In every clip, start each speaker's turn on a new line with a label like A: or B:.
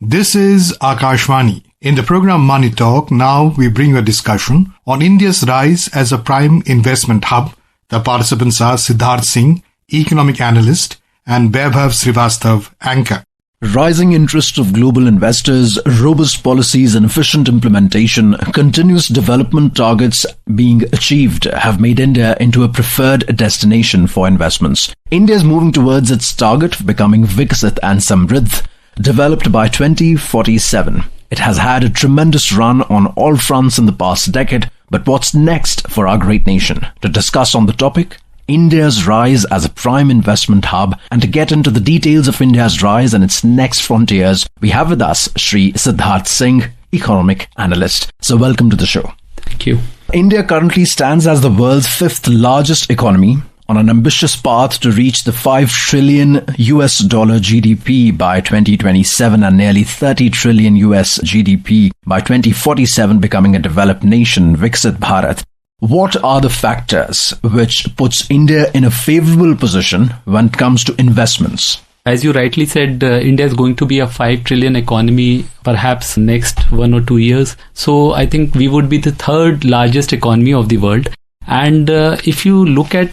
A: This is Akashvani. In the program Money Talk, now we bring you a discussion on India's rise as a prime investment hub. The participants are Siddharth Singh, economic analyst, and Vaibhav Srivastav, anchor.
B: Rising interest of global investors, robust policies and efficient implementation, continuous development targets being achieved have made India into a preferred destination for investments. India is moving towards its target of becoming Viksit and Samriddh, developed by 2047. It has had a tremendous run on all fronts in the past decade, but what's next for our great nation? To discuss on the topic, India's rise as a prime investment hub, and to get into the details of India's rise and its next frontiers, we have with us Shri Siddharth Singh, economic analyst. So welcome to the show.
C: Thank you.
B: India currently stands as the world's fifth largest economy, on an ambitious path to reach the $5 trillion GDP by 2027 and nearly $30 trillion GDP by 2047, becoming a developed nation, Viksit Bharat. What are the factors which puts India in a favorable position when it comes to investments?
C: As you rightly said, India is going to be a 5 trillion economy perhaps next 1 or 2 years. So I think we would be the third largest economy of the world. And if you look at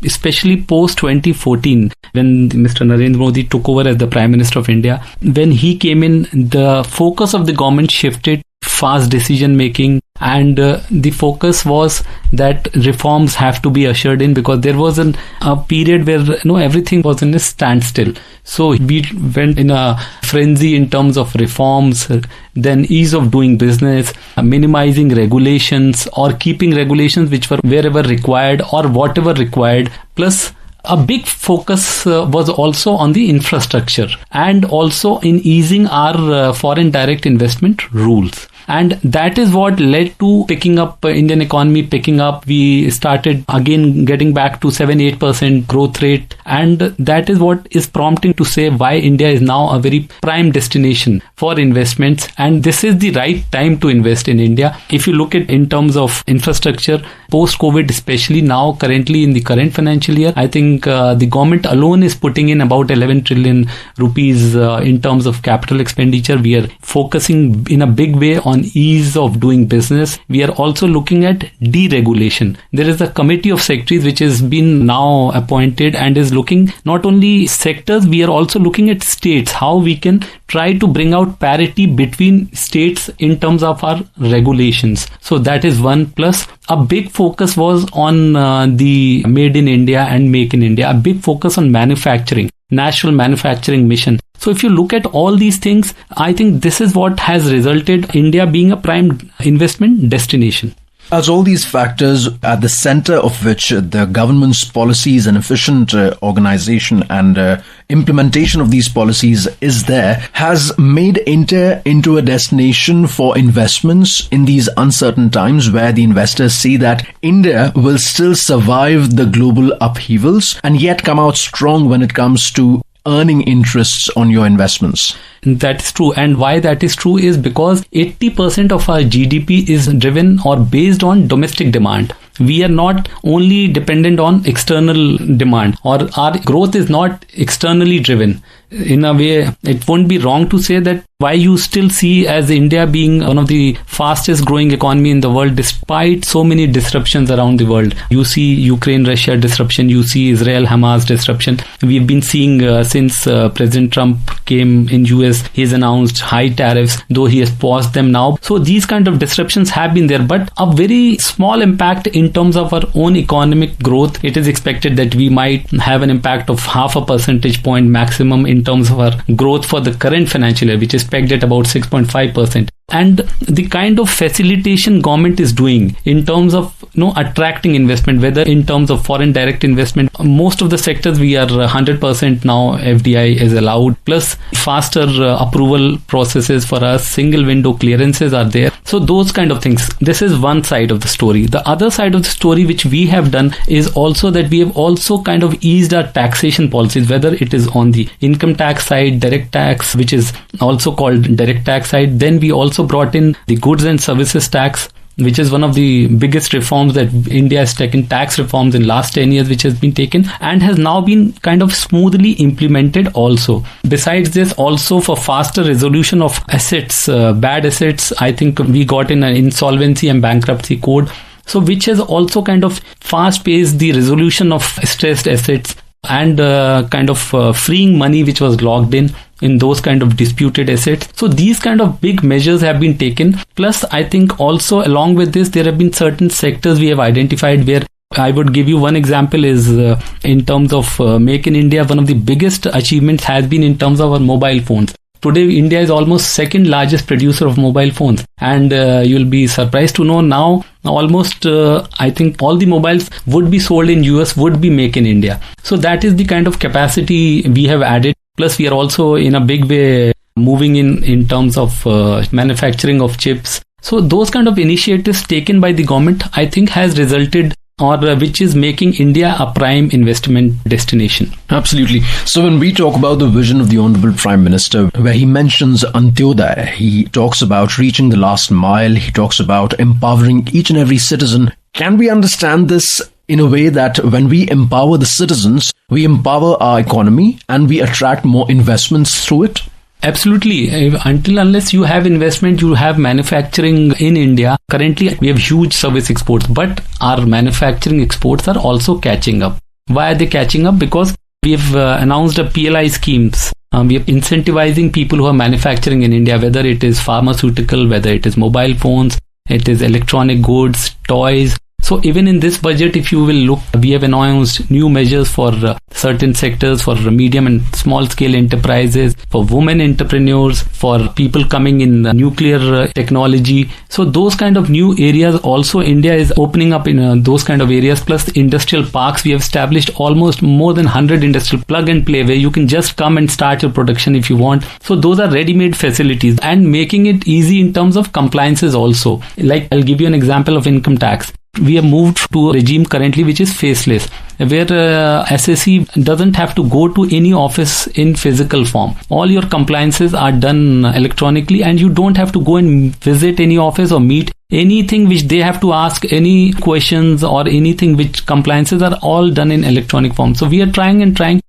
C: especially post 2014, when Mr. Narendra Modi took over as the Prime Minister of India, when he came in, the focus of the government shifted, fast decision making, and the focus was that reforms have to be ushered in, because there was a period where everything was in a standstill. So we went in a frenzy in terms of reforms, then ease of doing business, minimizing regulations or keeping regulations which were wherever required or whatever required, plus a big focus was also on the infrastructure and also in easing our foreign direct investment rules. And that is what led to picking up Indian economy picking up. We started again getting back to 7-8% growth rate. And that is what is prompting to say why India is now a very prime destination for investments. And this is the right time to invest in India. If you look at in terms of infrastructure, post-COVID, especially now, currently in the current financial year, I think the government alone is putting in about 11 trillion rupees in terms of capital expenditure. We are focusing in a big way on ease of doing business. We are also looking at deregulation. There is a committee of secretaries which has been now appointed and is looking not only sectors, we are also looking at states, how we can try to bring out parity between states in terms of our regulations. So that is one. Plus a big focus was on the Made in India and Make in India, a big focus on manufacturing, national manufacturing mission. So if you look at all these things, I think this is what has resulted India being a prime investment destination.
B: As all these factors, at the center of which the government's policies and efficient organization and implementation of these policies is there, has made India into a destination for investments in these uncertain times, where the investors see that India will still survive the global upheavals and yet come out strong when it comes to earning interests on your investments.
C: That is true. And why that is true is because 80% of our GDP is driven or based on domestic demand. We are not only dependent on external demand, or our growth is not externally driven. In a way, it won't be wrong to say that why you still see as India being one of the fastest growing economy in the world despite so many disruptions around the world. You see Ukraine-Russia disruption, you see Israel-Hamas disruption. We've been seeing since President Trump came in US, he's announced high tariffs, though he has paused them now. So these kind of disruptions have been there, but a very small impact in terms of our own economic growth. It is expected that we might have an impact of 0.5 percentage point maximum in terms of our growth for the current financial year, which is pegged at about 6.5%. And the kind of facilitation government is doing in terms of attracting investment, whether in terms of foreign direct investment, most of the sectors we are 100% now FDI is allowed, plus faster approval processes for us, single window clearances are there. So those kind of things. This is one side of the story. The other side of the story which we have done is also that we have also kind of eased our taxation policies, whether it is on the income tax side, direct tax, which is also called direct tax side. Then we also brought in the goods and services tax. which is one of the biggest reforms that India has taken, tax reforms in last 10 years, which has been taken and has now been kind of smoothly implemented also. Besides this, also for faster resolution of assets, bad assets, I think we got in an insolvency and bankruptcy code, so which has also kind of fast-paced the resolution of stressed assets and kind of freeing money which was locked in those kind of disputed assets. So these kind of big measures have been taken. Plus, I think also along with this, there have been certain sectors we have identified where I would give you one example is in terms of Make in India, one of the biggest achievements has been in terms of our mobile phones. Today, India is almost second largest producer of mobile phones. And you'll be surprised to know now almost, I think all the mobiles would be sold in US would be Make in India. So that is the kind of capacity we have added. Plus, we are also in a big way moving in terms of manufacturing of chips. So those kind of initiatives taken by the government, I think has resulted or which is making India a prime investment destination.
B: Absolutely. So when we talk about the vision of the Honorable Prime Minister, where he mentions Antyodaya, he talks about reaching the last mile, he talks about empowering each and every citizen. Can we understand this in a way that when we empower the citizens, we empower our economy and we attract more investments through it?
C: Absolutely. Until unless you have investment, you have manufacturing in India. Currently, we have huge service exports, but our manufacturing exports are also catching up. Why are they catching up? Because we have announced a PLI schemes. We are incentivizing people who are manufacturing in India, whether it is pharmaceutical, whether it is mobile phones, it is electronic goods, toys. So even in this budget, if you will look, we have announced new measures for certain sectors, for medium and small scale enterprises, for women entrepreneurs, for people coming in nuclear technology. So those kind of new areas also India is opening up in those kind of areas. Plus industrial parks, we have established almost more than 100 industrial plug and play where you can just come and start your production if you want. So those are ready-made facilities and making it easy in terms of compliances also. Like I'll give you an example of income tax. We have moved to a regime currently which is faceless, where SSC doesn't have to go to any office in physical form. All your compliances are done electronically and you don't have to go and visit any office or meet. Anything which they have to ask, any questions or anything which compliances are all done in electronic form. So we are trying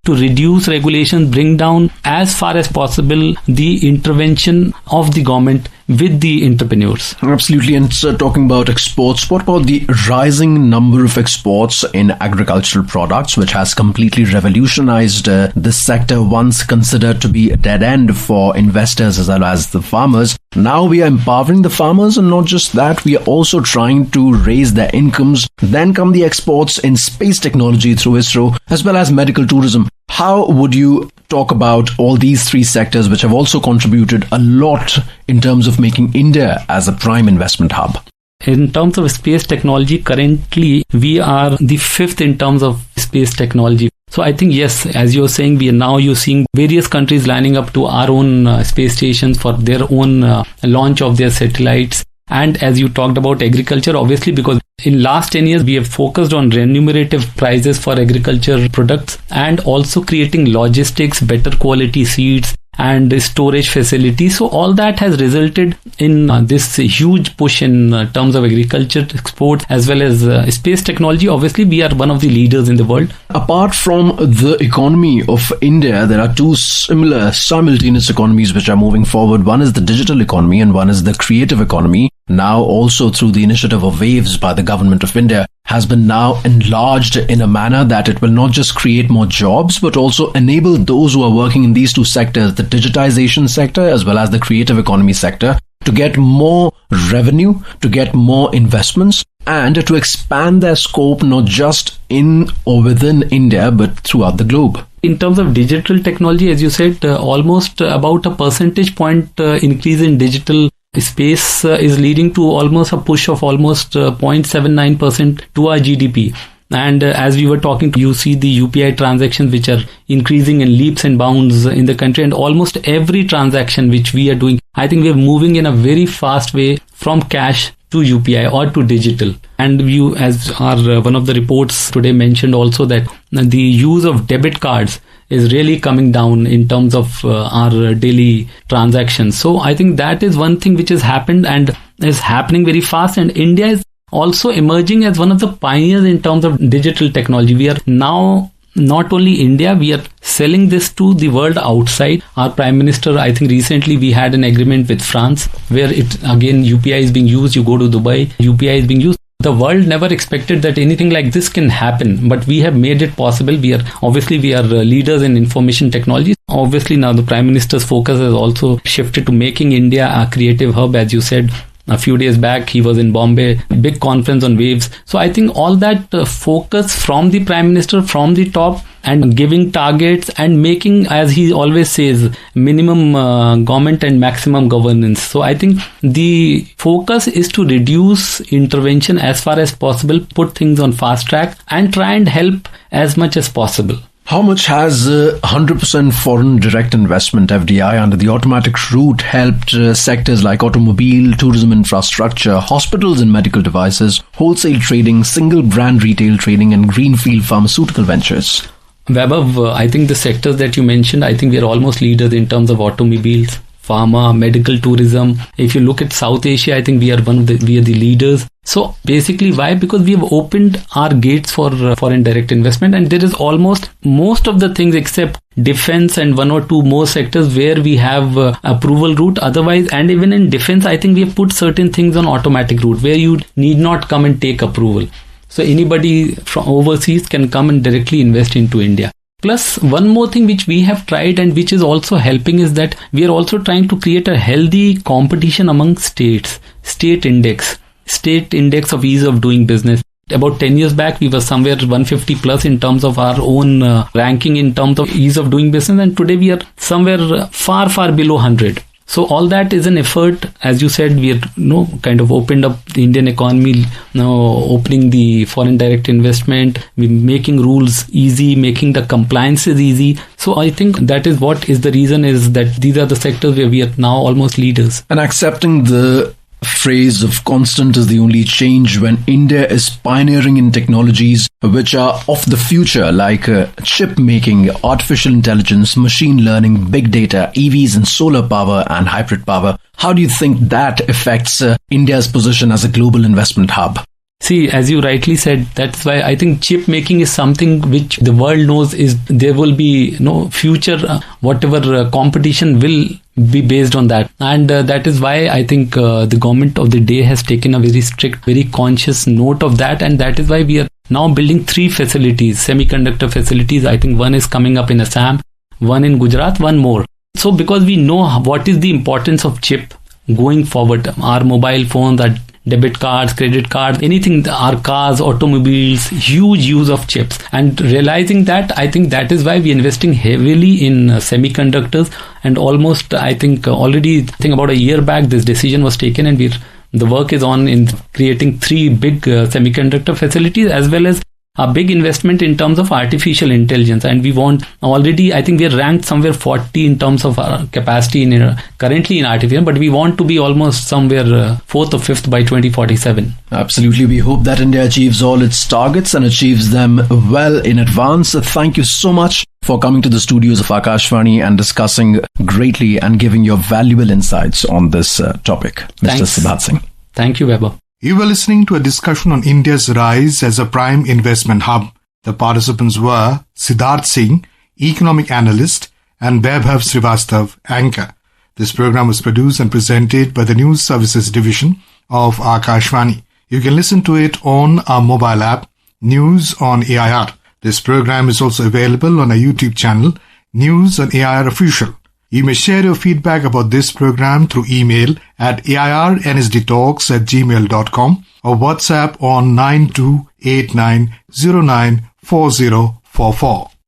C: to reduce regulations, bring down as far as possible the intervention of the government with the entrepreneurs.
B: Absolutely. And so talking about exports, what about the rising number of exports in agricultural products, which has completely revolutionized this sector, once considered to be a dead end for investors as well as the farmers? Now we are empowering the farmers, and not just that, we are also trying to raise their incomes. Then come the exports in space technology through ISRO, as well as medical tourism. How would you talk about all these three sectors, which have also contributed a lot in terms of making India as a prime investment hub?
C: In terms of space technology, currently we are the fifth in terms of space technology. So I think, yes, as you're saying, you're seeing various countries lining up to our own space stations for their own launch of their satellites. And as you talked about agriculture, obviously, because in last 10 years, we have focused on remunerative prices for agriculture products and also creating logistics, better quality seeds and storage facilities. So all that has resulted in this huge push in terms of agriculture exports as well as space technology. Obviously, we are one of the leaders in the world.
B: Apart from the economy of India, there are two similar simultaneous economies which are moving forward. One is the digital economy and one is the creative economy. Now also through the initiative of Waves by the government of India, has been now enlarged in a manner that it will not just create more jobs, but also enable those who are working in these two sectors, the digitization sector as well as the creative economy sector, to get more revenue, to get more investments, and to expand their scope not just in or within India, but throughout the globe.
C: In terms of digital technology, as you said, almost about a percentage point increase in digital space is leading to almost a push of almost 0.79% to our GDP. And as we were talking, you see the UPI transactions which are increasing in leaps and bounds in the country, and almost every transaction which we are doing, I think we are moving in a very fast way from cash to UPI or to digital. And you, as our one of the reports today mentioned also, that the use of debit cards is really coming down in terms of our daily transactions. So I think that is one thing which has happened and is happening very fast. And India is also emerging as one of the pioneers in terms of digital technology. We are now not only India, we are selling this to the world outside. Our Prime Minister, I think recently we had an agreement with France where UPI is being used. You go to Dubai, UPI is being used. The world never expected that anything like this can happen, but we have made it possible. We are leaders in information technology. Obviously now the Prime Minister's focus has also shifted to making India a creative hub, as you said. A few days back, he was in Bombay, big conference on waves. So I think all that focus from the Prime Minister, from the top, and giving targets and making, as he always says, minimum government and maximum governance. So I think the focus is to reduce intervention as far as possible, put things on fast track, and try and help as much as possible.
B: How much has 100% foreign direct investment FDI under the automatic route helped sectors like automobile, tourism infrastructure, hospitals and medical devices, wholesale trading, single brand retail trading and greenfield pharmaceutical ventures?
C: Vaibhav, I think the sectors that you mentioned, I think we are almost leaders in terms of automobiles, pharma, medical, tourism. If you look at South Asia, I think we are the leaders. So basically why? Because we have opened our gates for foreign direct investment, and there is almost most of the things except defense and one or two more sectors where we have approval route. Otherwise, and even in defense, I think we have put certain things on automatic route where you need not come and take approval. So anybody from overseas can come and directly invest into India. Plus, one more thing which we have tried and which is also helping is that we are also trying to create a healthy competition among states. State index of ease of doing business. About 10 years back, we were somewhere 150 plus in terms of our own ranking in terms of ease of doing business. And today we are somewhere far, far below 100. So all that is an effort. As you said, we are kind of opened up the Indian economy, opening the foreign direct investment, making rules easy, making the compliances easy. So I think that is what is the reason is that these are the sectors where we are now almost leaders.
B: And accepting the phrase of constant is the only change when India is pioneering in technologies which are of the future, like chip making, artificial intelligence, machine learning, big data, EVs and solar power and hybrid power. How do you think that affects India's position as a global investment hub?
C: See, as you rightly said, that's why I think chip making is something which the world knows is there will be future, whatever competition will be based on that. And that is why I think the government of the day has taken a very strict, very conscious note of that. And that is why we are now building 3 facilities, semiconductor facilities. I think one is coming up in Assam, one in Gujarat, one more. So because we know what is the importance of chip going forward, our mobile phones, our debit cards, credit cards, anything, our cars, automobiles, huge use of chips. And realizing that, I think that is why we are investing heavily in semiconductors. And almost, I think about a year back, this decision was taken, and the work is on in creating 3 big semiconductor facilities, as well as a big investment in terms of artificial intelligence. And we want already, I think we are ranked somewhere 40 in terms of our capacity currently in artificial, but we want to be almost somewhere 4th or 5th by 2047.
B: Absolutely. We hope that India achieves all its targets and achieves them well in advance. Thank you so much for coming to the studios of Akashvani and discussing greatly and giving your valuable insights on this topic, Mr. Siddharth Singh.
C: Thank you, Weber.
A: You were listening to a discussion on India's rise as a prime investment hub. The participants were Siddharth Singh, economic analyst, and Vaibhav Srivastav, anchor. This program was produced and presented by the News Services Division of Akashvani. You can listen to it on our mobile app, News on AIR. This program is also available on our YouTube channel, News on AIR Official. You may share your feedback about this program through email at airnsdtalks@gmail.com or WhatsApp on 9289094044.